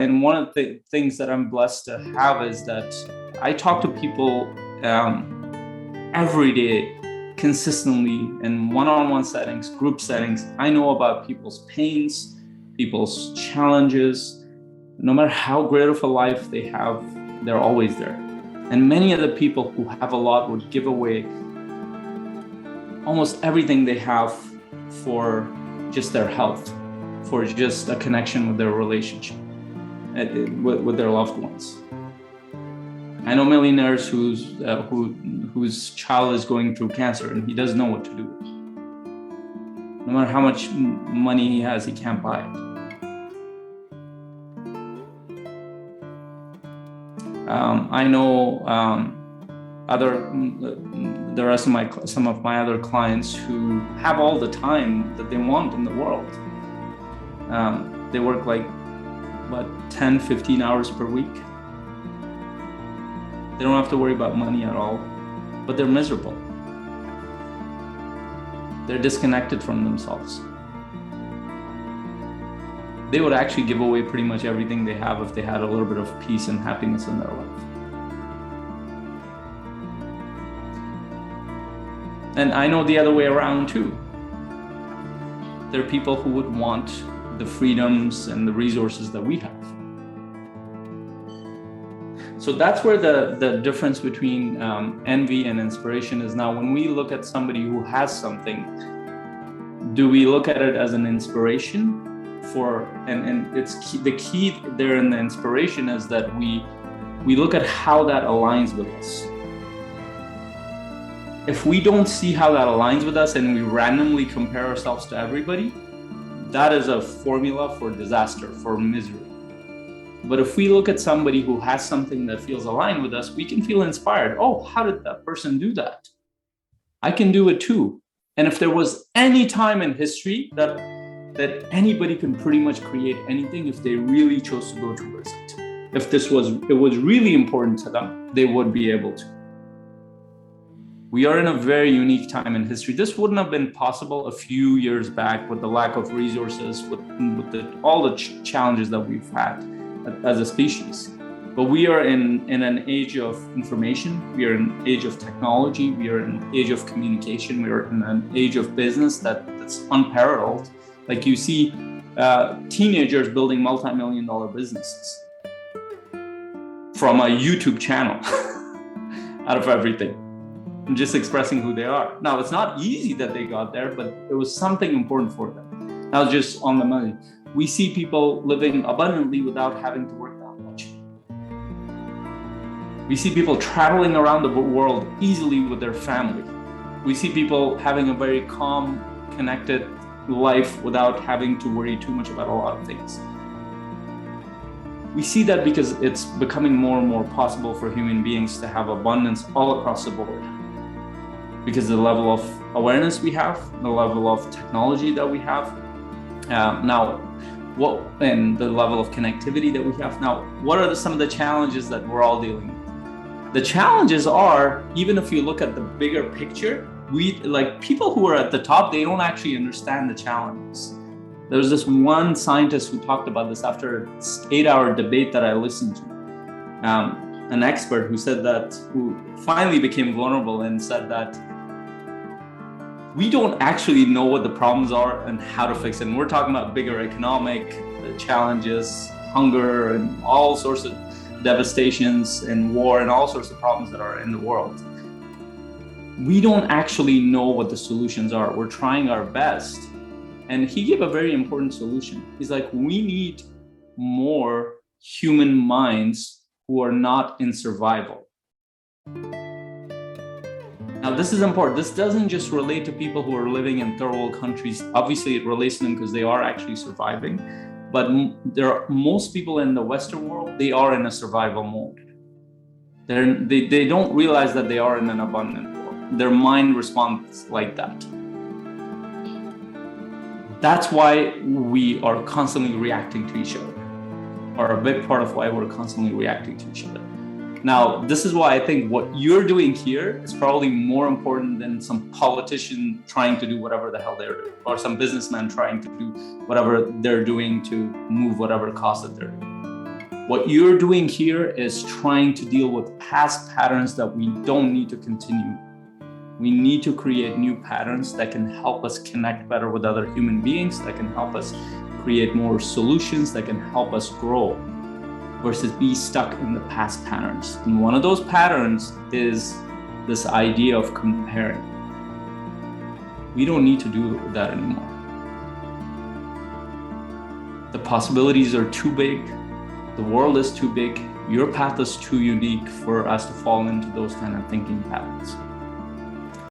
And one of the things that I'm blessed to have is that I talk to people every day, consistently, in one-on-one settings, group settings. I know about people's pains, people's challenges. No matter how great of a life they have, they're always there. And many of the people who have a lot would give away almost everything they have for just their health, for just a connection with their relationship, with their loved ones. I know millionaires whose child is going through cancer and he doesn't know what to do. No matter how much money he has, he can't buy it. I know the rest of some of my other clients who have all the time that they want in the world. They work like 10, 15 hours per week. They don't have to worry about money at all, but they're miserable. They're disconnected from themselves. They would actually give away pretty much everything they have if they had a little bit of peace and happiness in their life. And I know the other way around too. There are people who would want the freedoms and the resources that we have. So that's where the difference between envy and inspiration is now. When we look at somebody who has something, do we look at it as an inspiration and it's the key there in the inspiration is that we look at how that aligns with us. If we don't see how that aligns with us and we randomly compare ourselves to everybody, that is a formula for disaster, for misery. But if we look at somebody who has something that feels aligned with us, we can feel inspired. Oh, how did that person do that? I can do it too. And if there was any time in history that anybody can pretty much create anything if they really chose to go towards it, if it was really important to them, they would be able to. We are in a very unique time in history. This wouldn't have been possible a few years back with the lack of resources, with all the challenges that we've had as a species. But we are in an age of information. We are in an age of technology. We are in an age of communication. We are in an age of business that's unparalleled. Like you see teenagers building multi-million-dollar businesses from a YouTube channel out of everything, and just expressing who they are. Now, it's not easy that they got there, but it was something important for them. Now, just on the money. We see people living abundantly without having to work that much. We see people traveling around the world easily with their family. We see people having a very calm, connected life without having to worry too much about a lot of things. We see that because it's becoming more and more possible for human beings to have abundance all across the board. Because of the level of awareness we have, the level of technology that we have, and the level of connectivity that we have. Now, what are some of the challenges that we're all dealing with? The challenges are, even if you look at the bigger picture, people who are at the top, they don't actually understand the challenges. There was this one scientist who talked about this after an 8-hour debate that I listened to. An expert who finally became vulnerable and said that we don't actually know what the problems are and how to fix it. And we're talking about bigger economic challenges, hunger, and all sorts of devastations and war and all sorts of problems that are in the world. We don't actually know what the solutions are. We're trying our best. And he gave a very important solution. He's like, we need more human minds who are not in survival. Now, this is important. This doesn't just relate to people who are living in third world countries. Obviously, it relates to them because they are actually surviving. But most people in the Western world, they are in a survival mode. They don't realize that they are in an abundant world. Their mind responds like that. That's why we are constantly reacting to each other, or a big part of why we're constantly reacting to each other. Now, this is why I think what you're doing here is probably more important than some politician trying to do whatever the hell they're doing, or some businessman trying to do whatever they're doing to move whatever cause that they're doing. What you're doing here is trying to deal with past patterns that we don't need to continue. We need to create new patterns that can help us connect better with other human beings, that can help us create more solutions, that can help us grow, versus be stuck in the past patterns. And one of those patterns is this idea of comparing. We don't need to do that anymore. The possibilities are too big. The world is too big. Your path is too unique for us to fall into those kind of thinking patterns.